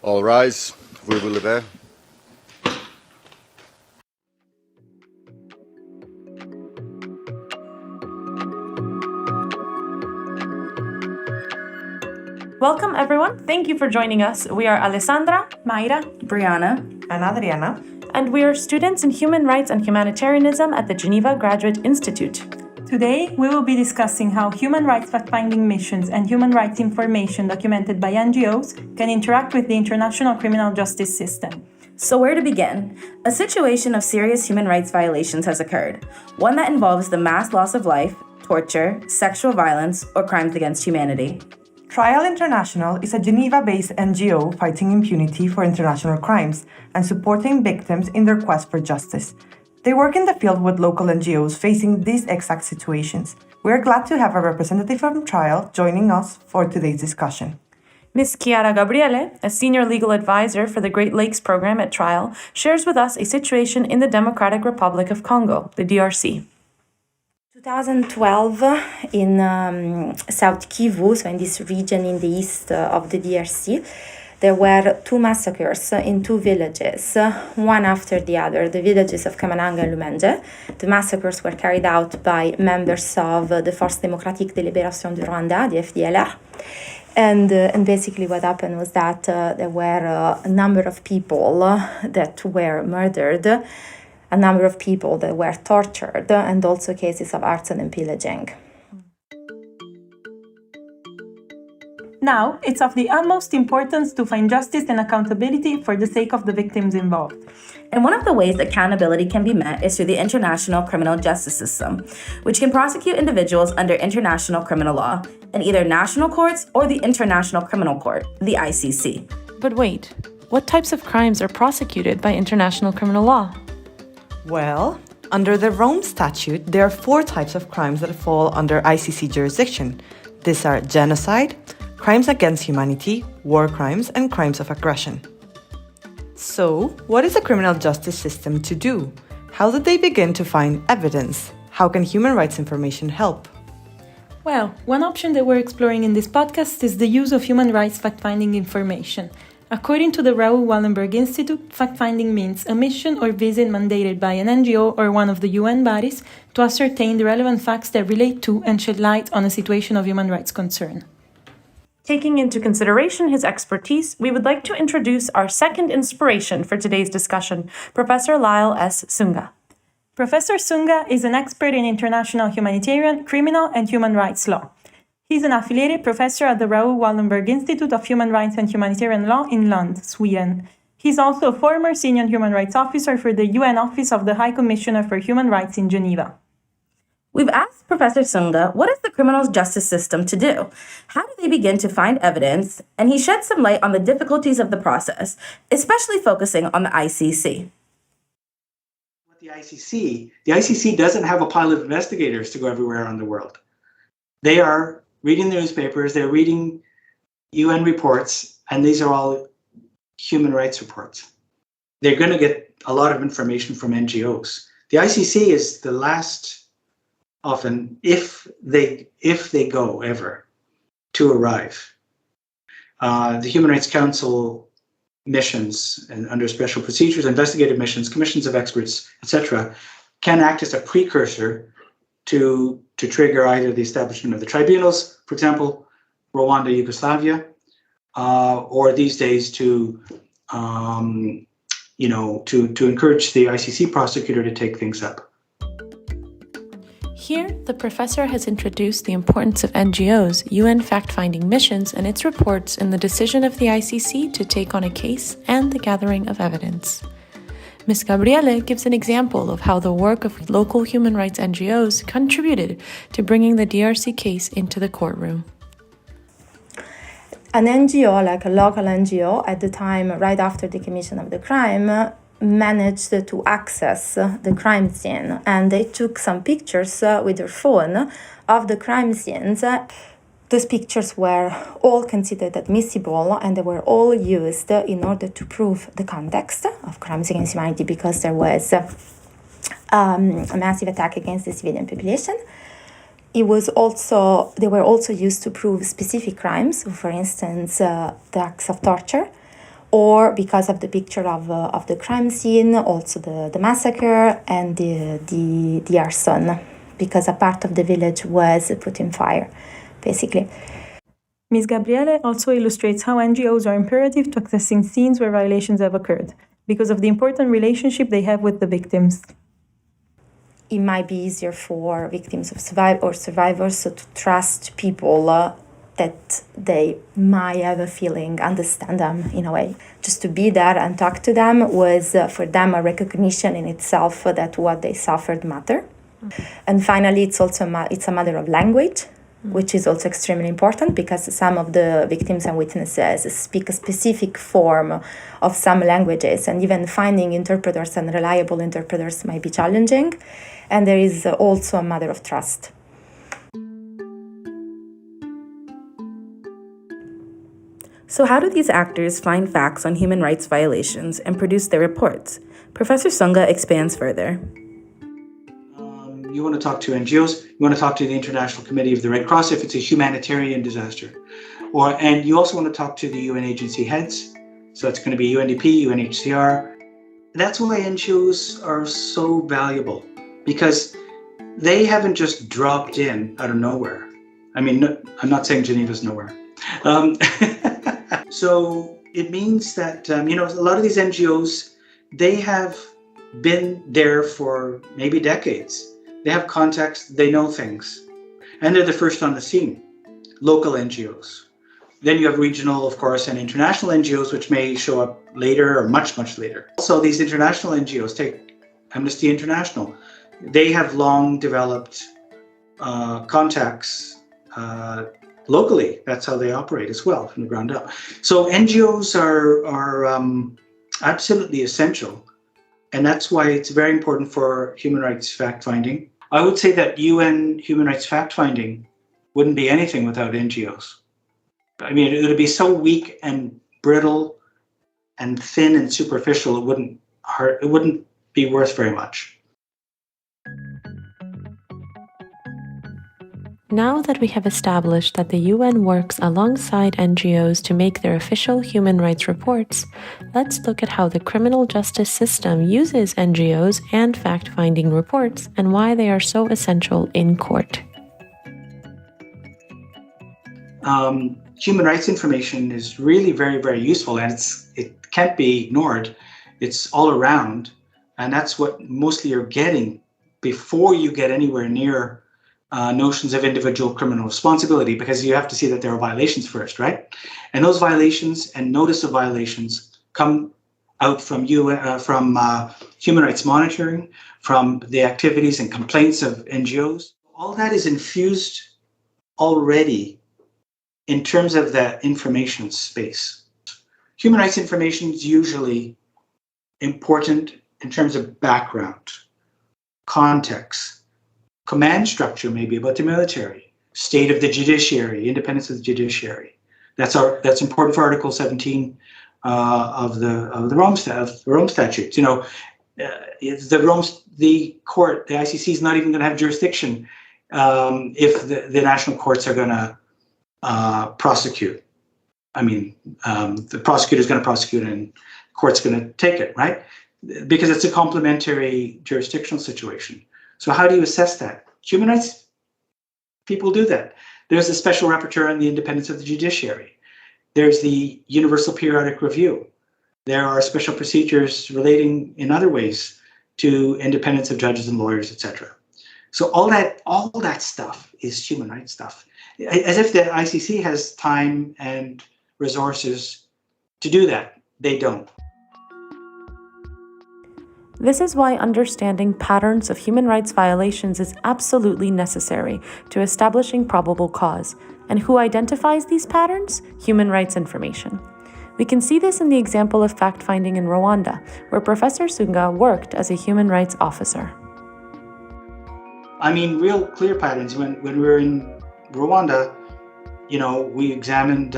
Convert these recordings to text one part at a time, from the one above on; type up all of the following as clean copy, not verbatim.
All rise. Vous vous levez. Welcome, everyone. Thank you for joining us. We are Alessandra, Maira, Brianna, and Adriana. And we are students in Human Rights and Humanitarianism at the Geneva Graduate Institute. Today, we will be discussing how human rights fact-finding missions and human rights information documented by NGOs can interact with the international criminal justice system. So where to begin? A situation of serious human rights violations has occurred, one that involves the mass loss of life, torture, sexual violence, or crimes against humanity. TRIAL International is a Geneva-based NGO fighting impunity for international crimes and supporting victims in their quest for justice. They work in the field with local NGOs facing these exact situations. We are glad to have a representative from TRIAL joining us for today's discussion. Ms. Chiara Gabriele, a senior legal advisor for the Great Lakes program at TRIAL, shares with us a situation in the Democratic Republic of Congo, the DRC. 2012 in South Kivu, so in this region in the east of the DRC, there were two massacres in two villages, one after the other, the villages of Kamananga and Lumenge. The massacres were carried out by members of the Force Démocratique de Libération du Rwanda, the FDLR. And basically what happened was that there were a number of people that were murdered, a number of people that were tortured, and also cases of arson and pillaging. Now, it's of the utmost importance to find justice and accountability for the sake of the victims involved. And one of the ways accountability can be met is through the international criminal justice system, which can prosecute individuals under international criminal law in either national courts or the International Criminal Court, the ICC. But wait, what types of crimes are prosecuted by international criminal law? Well, under the Rome Statute, there are 4 types of crimes that fall under ICC jurisdiction. These are genocide, crimes against humanity, war crimes, and crimes of aggression. So, what is the criminal justice system to do? How did they begin to find evidence? How can human rights information help? Well, one option that we're exploring in this podcast is the use of human rights fact-finding information. According to the Raoul Wallenberg Institute, fact-finding means a mission or visit mandated by an NGO or one of the UN bodies to ascertain the relevant facts that relate to and shed light on a situation of human rights concern. Taking into consideration his expertise, we would like to introduce our second inspiration for today's discussion, Professor Lyal S. Sunga. Professor Sunga is an expert in international humanitarian, criminal, and human rights law. He's an affiliated professor at the Raoul Wallenberg Institute of Human Rights and Humanitarian Law in Lund, Sweden. He's also a former senior human rights officer for the UN Office of the High Commissioner for Human Rights in Geneva. We've asked Professor Sunga, what is the criminal justice system to do? How do they begin to find evidence? And he shed some light on the difficulties of the process, especially focusing on the ICC. The ICC doesn't have a pile of investigators to go everywhere around the world. They are reading the newspapers, they're reading UN reports, and these are all human rights reports. They're going to get a lot of information from NGOs. The ICC is the last, often, if they go ever, to arrive. The Human Rights Council missions and under special procedures, investigative missions, commissions of experts, etc., can act as a precursor to trigger either the establishment of the tribunals, for example, Rwanda, Yugoslavia, or these days to encourage the ICC prosecutor to take things up. Here, the professor has introduced the importance of NGOs, UN fact-finding missions, and its reports in the decision of the ICC to take on a case and the gathering of evidence. Ms. Gabriele gives an example of how the work of local human rights NGOs contributed to bringing the DRC case into the courtroom. An NGO, like a local NGO, at the time, right after the commission of the crime, managed to access the crime scene, and they took some pictures with their phone of the crime scenes. Those pictures were all considered admissible, and they were all used in order to prove the context of crimes against humanity, because there was a massive attack against the civilian population. They were also used to prove specific crimes, for instance, the acts of torture, or because of the picture of the crime scene, also the massacre and the arson, because a part of the village was put in fire, basically. Ms. Gabriele also illustrates how NGOs are imperative to accessing scenes where violations have occurred, because of the important relationship they have with the victims. It might be easier for victims of survivors to trust people that they might have a feeling, understand them in a way. Just to be there and talk to them was for them a recognition in itself that what they suffered mattered. And finally, it's a matter of language, which is also extremely important because some of the victims and witnesses speak a specific form of some languages, and even finding interpreters and reliable interpreters might be challenging. And there is also a matter of trust. So how do these actors find facts on human rights violations and produce their reports? Professor Sunga expands further. You want to talk to NGOs, you want to talk to the International Committee of the Red Cross if it's a humanitarian disaster. And you also want to talk to the UN agency heads. So it's going to be UNDP, UNHCR. That's why NGOs are so valuable, because they haven't just dropped in out of nowhere. I mean, no, I'm not saying Geneva's nowhere. So it means that, a lot of these NGOs, they have been there for maybe decades. They have contacts, they know things, and they're the first on the scene, local NGOs. Then you have regional, of course, and international NGOs, which may show up later or much, much later. Also, these international NGOs, take Amnesty International, they have long developed contacts locally. That's how they operate as well, from the ground up. So NGOs are absolutely essential. And that's why it's very important for human rights fact-finding. I would say that UN human rights fact-finding wouldn't be anything without NGOs. I mean, it would be so weak and brittle and thin and superficial, it wouldn't be worth very much. Now that we have established that the UN works alongside NGOs to make their official human rights reports, let's look at how the criminal justice system uses NGOs and fact-finding reports and why they are so essential in court. Human rights information is really very, very useful, and it can't be ignored. It's all around, and that's what mostly you're getting before you get anywhere near notions of individual criminal responsibility, because you have to see that there are violations first, right? And those violations and notice of violations come out from human rights monitoring, from the activities and complaints of NGOs. All that is infused already in terms of that information space. Human rights information is usually important in terms of background, context, command structure, maybe about the military, state of the judiciary, independence of the judiciary. That's important for Article 17 of the Rome Statutes. The court, the ICC, is not even going to have jurisdiction if the national courts are going to prosecute. I mean, the prosecutor is going to prosecute and the court's going to take it, right? Because it's a complementary jurisdictional situation. So how do you assess that? Human rights people do that. There's a special rapporteur on the independence of the judiciary. There's the Universal Periodic Review. There are special procedures relating in other ways to independence of judges and lawyers, etc. So all that stuff is human rights stuff. As if the ICC has time and resources to do that. They don't. This is why understanding patterns of human rights violations is absolutely necessary to establishing probable cause. And who identifies these patterns? Human rights information. We can see this in the example of fact-finding in Rwanda, where Professor Sunga worked as a human rights officer. I mean, real clear patterns. When we were in Rwanda, we examined,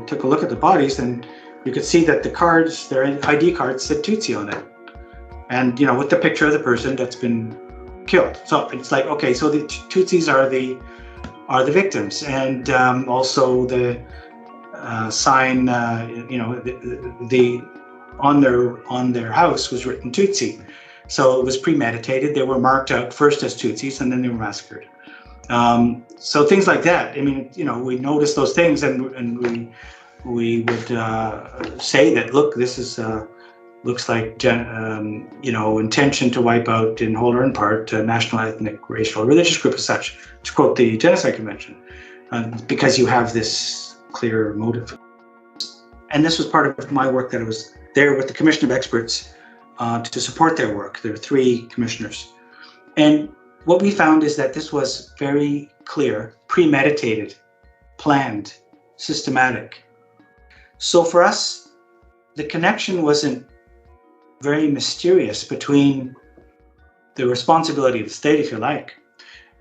took a look at the bodies, and you could see that the cards, their ID cards, said Tutsi on it. And, with the picture of the person that's been killed. So it's like, okay, so the Tutsis are the victims, and also the sign, on their house was written Tutsi. So it was premeditated. They were marked out first as Tutsis and then they were massacred. So things like that. I mean, we noticed those things and we would say that, look, this is looks like intention to wipe out in whole or in part national, ethnic, racial, or religious group as such, to quote the Genocide Convention, because you have this clear motive. And this was part of my work, that I was there with the Commission of Experts to support their work. There were 3 commissioners. And what we found is that this was very clear, premeditated, planned, systematic. So for us, the connection wasn't very mysterious between the responsibility of the state, if you like,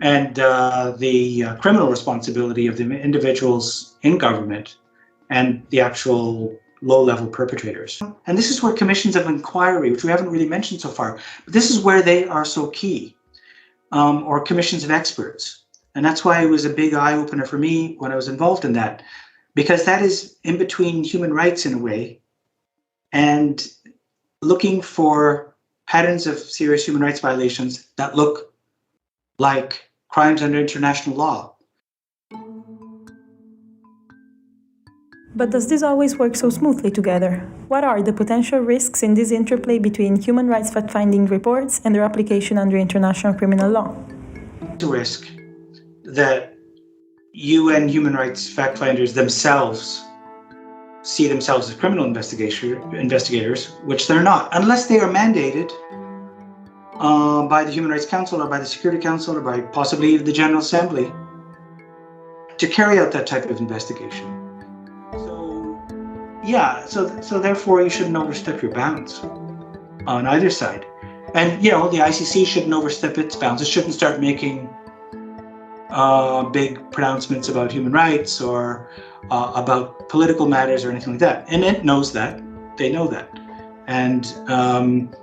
and the criminal responsibility of the individuals in government and the actual low-level perpetrators. And this is where commissions of inquiry, which we haven't really mentioned so far, but this is where they are so key, or commissions of experts. And that's why it was a big eye-opener for me when I was involved in that, because that is in between human rights in a way, and looking for patterns of serious human rights violations that look like crimes under international law. But does this always work so smoothly together? What are the potential risks in this interplay between human rights fact-finding reports and their application under international criminal law? The risk that UN human rights fact-finders themselves see themselves as criminal investigators, which they're not, unless they are mandated by the Human Rights Council or by the Security Council or by possibly the General Assembly to carry out that type of investigation. So therefore you shouldn't overstep your bounds on either side. And, the ICC shouldn't overstep its bounds. It shouldn't start making big pronouncements about human rights or about political matters or anything like that. And it knows that. They know that. And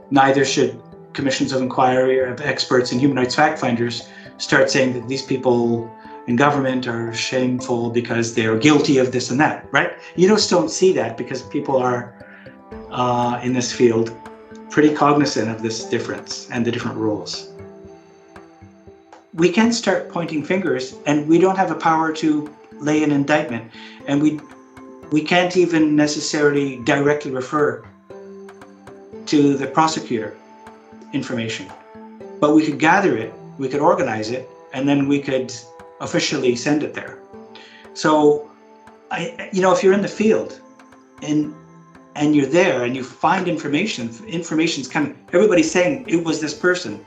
neither should commissions of inquiry or of experts and human rights fact-finders start saying that these people in government are shameful because they are guilty of this and that, right? You just don't see that because people are in this field pretty cognizant of this difference and the different rules. We can start pointing fingers, and we don't have the power to lay an indictment, and we can't even necessarily directly refer to the prosecutor information, but we could gather it, we could organize it, and then we could officially send it there. So, if you're in the field and you're there and you find information's coming, everybody's saying it was this person.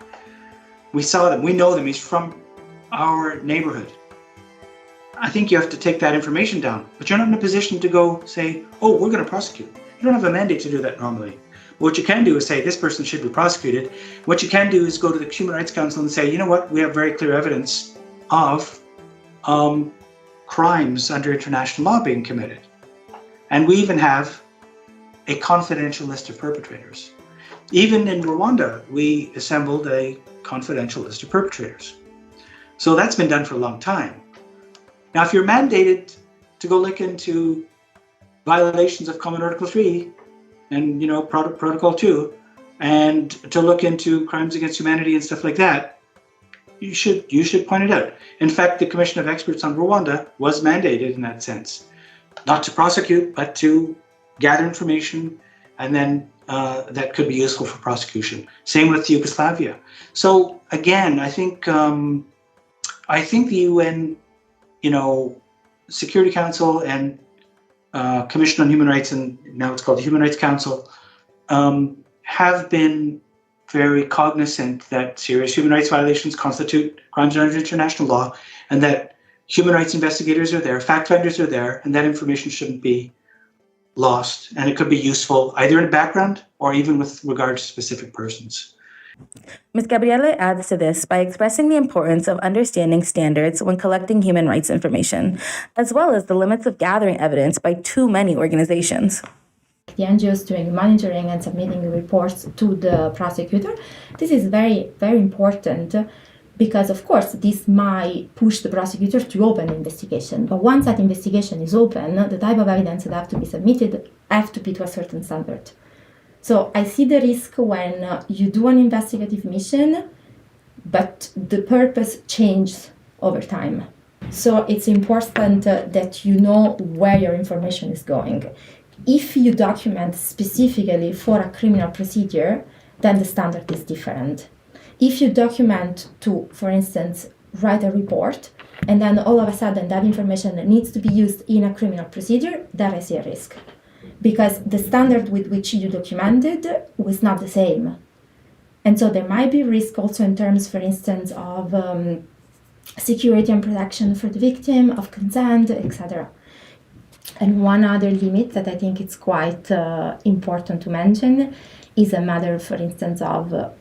We saw them, we know them, he's from our neighborhood. I think you have to take that information down, but you're not in a position to go say, oh, we're going to prosecute. You don't have a mandate to do that normally. What you can do is say this person should be prosecuted. What you can do is go to the Human Rights Council and say, you know what, we have very clear evidence of crimes under international law being committed. And we even have a confidential list of perpetrators. Even in Rwanda, we assembled a confidential list of perpetrators. So that's been done for a long time. Now, if you're mandated to go look into violations of Common Article 3 and, Protocol 2, and to look into crimes against humanity and stuff like that, you should point it out. In fact, the Commission of Experts on Rwanda was mandated in that sense, not to prosecute, but to gather information, and then that could be useful for prosecution. Same with Yugoslavia. So again, I think the UN, Security Council and Commission on Human Rights, and now it's called the Human Rights Council, have been very cognizant that serious human rights violations constitute crimes under international law, and that human rights investigators are there, fact finders are there, and that information shouldn't be lost. And it could be useful either in the background or even with regard to specific persons. Ms. Gabriele adds to this by expressing the importance of understanding standards when collecting human rights information, as well as the limits of gathering evidence by too many organizations. The NGOs doing monitoring and submitting reports to the prosecutor. This is very, very important because of course this might push the prosecutor to open an investigation. But once that investigation is open, the type of evidence that have to be submitted have to be to a certain standard. So I see the risk when you do an investigative mission, but the purpose changes over time. So it's important that you know where your information is going. If you document specifically for a criminal procedure, then the standard is different. If you document to, for instance, write a report, and then all of a sudden that information needs to be used in a criminal procedure, there I see a risk. Because the standard with which you documented was not the same. And so there might be risk also in terms, for instance, of security and protection for the victim, of consent, etc. And one other limit that I think it's quite important to mention is a matter, for instance, of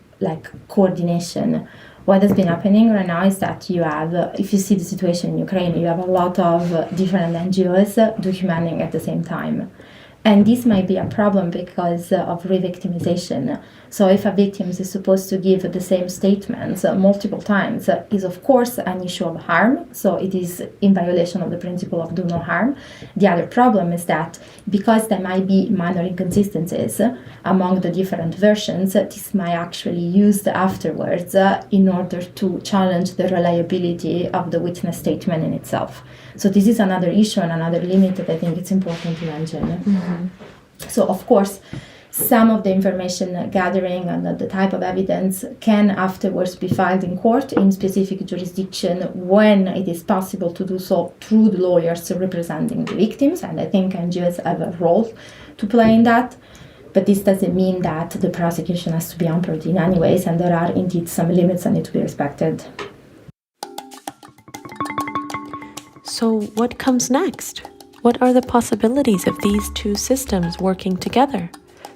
coordination. What has been happening right now is that you have, if you see the situation in Ukraine, you have a lot of different NGOs documenting at the same time. And this might be a problem because of re-victimization. So if a victim is supposed to give the same statements multiple times, is of course an issue of harm. So it is in violation of the principle of do no harm. The other problem is that because there might be minor inconsistencies among the different versions, this might actually be used afterwards in order to challenge the reliability of the witness statement in itself. So this is another issue and another limit that I think it's important to mention. Mm-hmm. So of course, some of the information gathering and the type of evidence can afterwards be filed in court in specific jurisdiction when it is possible to do so through the lawyers representing the victims. And I think NGOs have a role to play in that. But this doesn't mean that the prosecution has to be hampered in any ways, and there are indeed some limits that need to be respected. So what comes next? What are the possibilities of these two systems working together?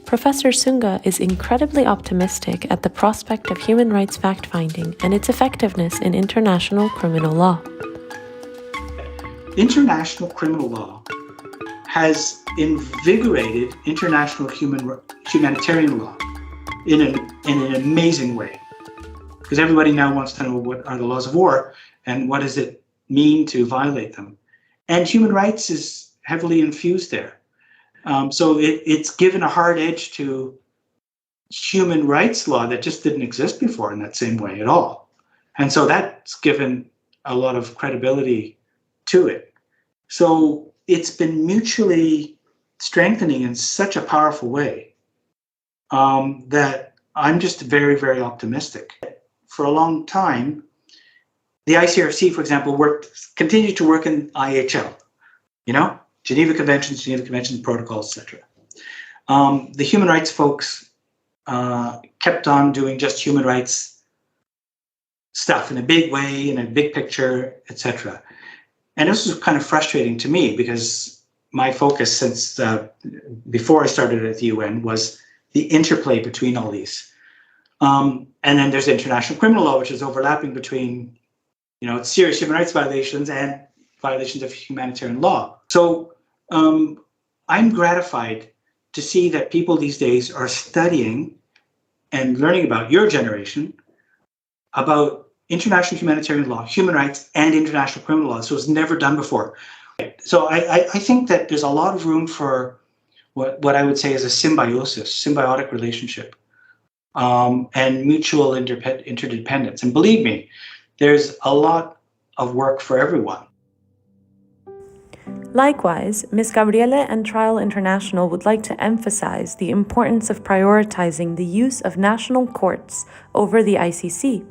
Professor Sunga is incredibly optimistic at the prospect of human rights fact-finding and its effectiveness in international criminal law. International criminal law has invigorated international humanitarian law in an amazing way. Because everybody now wants to know what are the laws of war and what does it mean to violate them. And human rights is heavily infused there. So it's given a hard edge to human rights law that just didn't exist before in that same way at all. And so that's given a lot of credibility to it. So it's been mutually strengthening in such a powerful way that I'm just very, very optimistic. For a long time, the ICRC, for example, continued to work in IHL, Geneva Conventions, protocols, etc. The human rights folks kept on doing just human rights stuff in a big way, in a big picture, etc. And this was kind of frustrating to me because my focus since before I started at the UN was the interplay between all these. And then there's international criminal law, which is overlapping between serious human rights violations and violations of humanitarian law. So I'm gratified to see that people these days are studying and learning about your generation, about international humanitarian law, human rights, and international criminal law. So it's never done before. So I think that there's a lot of room for what I would say is a symbiotic relationship and mutual interdependence. And believe me, there's a lot of work for everyone. Likewise, Ms. Gabriele and Trial International would like to emphasize the importance of prioritizing the use of national courts over the ICC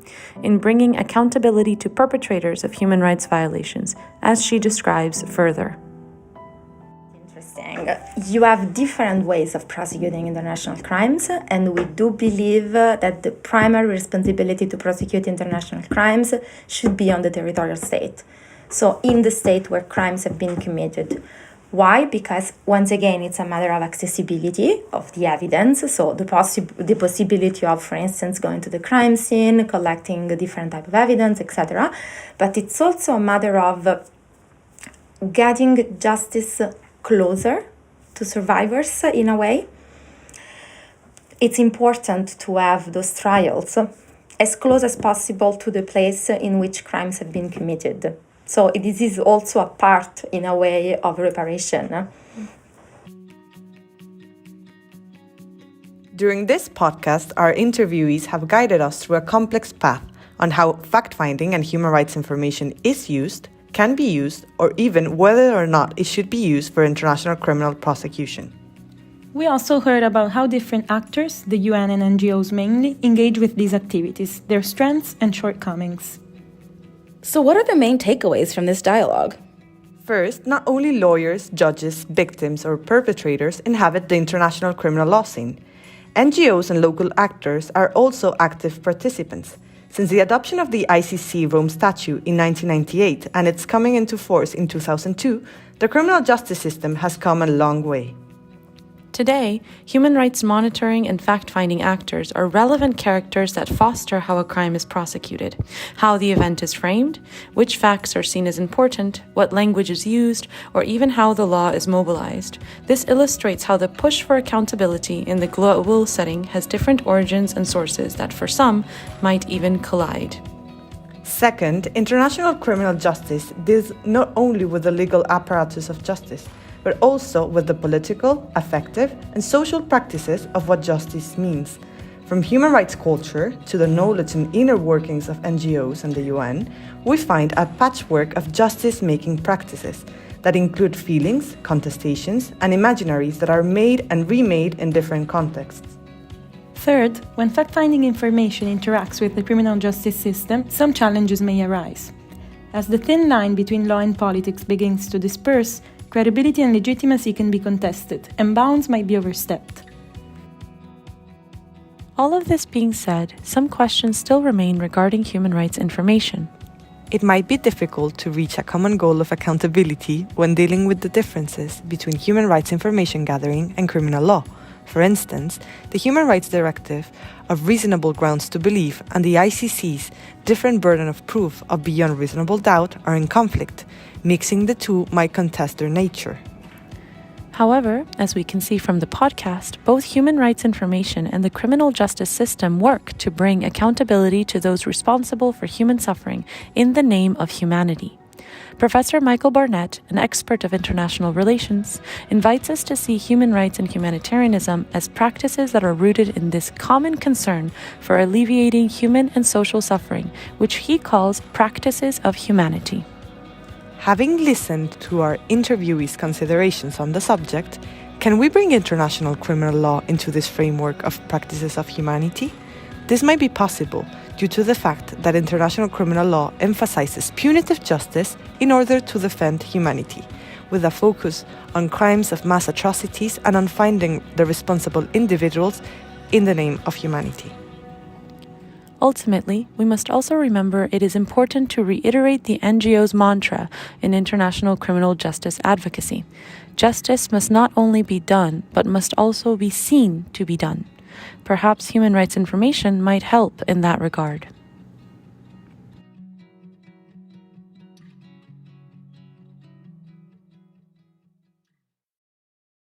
in bringing accountability to perpetrators of human rights violations, as she describes further. Interesting. You have different ways of prosecuting international crimes, and we do believe that the primary responsibility to prosecute international crimes should be on the territorial state. So in the state where crimes have been committed. Why? Because once again, it's a matter of accessibility of the evidence. So the possibility of, for instance, going to the crime scene, collecting a different type of evidence, etc. But it's also a matter of getting justice closer to survivors in a way. It's important to have those trials as close as possible to the place in which crimes have been committed. So this is also a part, in a way, of reparation. During this podcast, our interviewees have guided us through a complex path on how fact-finding and human rights information is used, can be used, or even whether or not it should be used for international criminal prosecution. We also heard about how different actors, the UN and NGOs mainly, engage with these activities, their strengths and shortcomings. So what are the main takeaways from this dialogue? First, not only lawyers, judges, victims, or perpetrators inhabit the international criminal law scene. NGOs and local actors are also active participants. Since the adoption of the ICC Rome Statute in 1998 and its coming into force in 2002, the criminal justice system has come a long way. Today, human rights monitoring and fact-finding actors are relevant characters that foster how a crime is prosecuted, how the event is framed, which facts are seen as important, what language is used, or even how the law is mobilized. This illustrates how the push for accountability in the global setting has different origins and sources that, for some, might even collide. Second, international criminal justice deals not only with the legal apparatus of justice, but also with the political, affective, and social practices of what justice means. From human rights culture to the knowledge and inner workings of NGOs and the UN, we find a patchwork of justice-making practices that include feelings, contestations, and imaginaries that are made and remade in different contexts. Third, when fact-finding information interacts with the criminal justice system, some challenges may arise. As the thin line between law and politics begins to disperse, credibility and legitimacy can be contested, and bounds might be overstepped. All of this being said, some questions still remain regarding human rights information. It might be difficult to reach a common goal of accountability when dealing with the differences between human rights information gathering and criminal law. For instance, the Human Rights Directive of reasonable grounds to believe and the ICC's different burden of proof of beyond reasonable doubt are in conflict. Mixing the two might contest their nature. However, as we can see from the podcast, both human rights information and the criminal justice system work to bring accountability to those responsible for human suffering in the name of humanity. Professor Michael Barnett, an expert of international relations, invites us to see human rights and humanitarianism as practices that are rooted in this common concern for alleviating human and social suffering, which he calls practices of humanity. Having listened to our interviewees' considerations on the subject, can we bring international criminal law into this framework of practices of humanity? This might be possible due to the fact that international criminal law emphasizes punitive justice in order to defend humanity, with a focus on crimes of mass atrocities and on finding the responsible individuals in the name of humanity. Ultimately, we must also remember it is important to reiterate the NGO's mantra in international criminal justice advocacy. Justice must not only be done, but must also be seen to be done. Perhaps human rights information might help in that regard.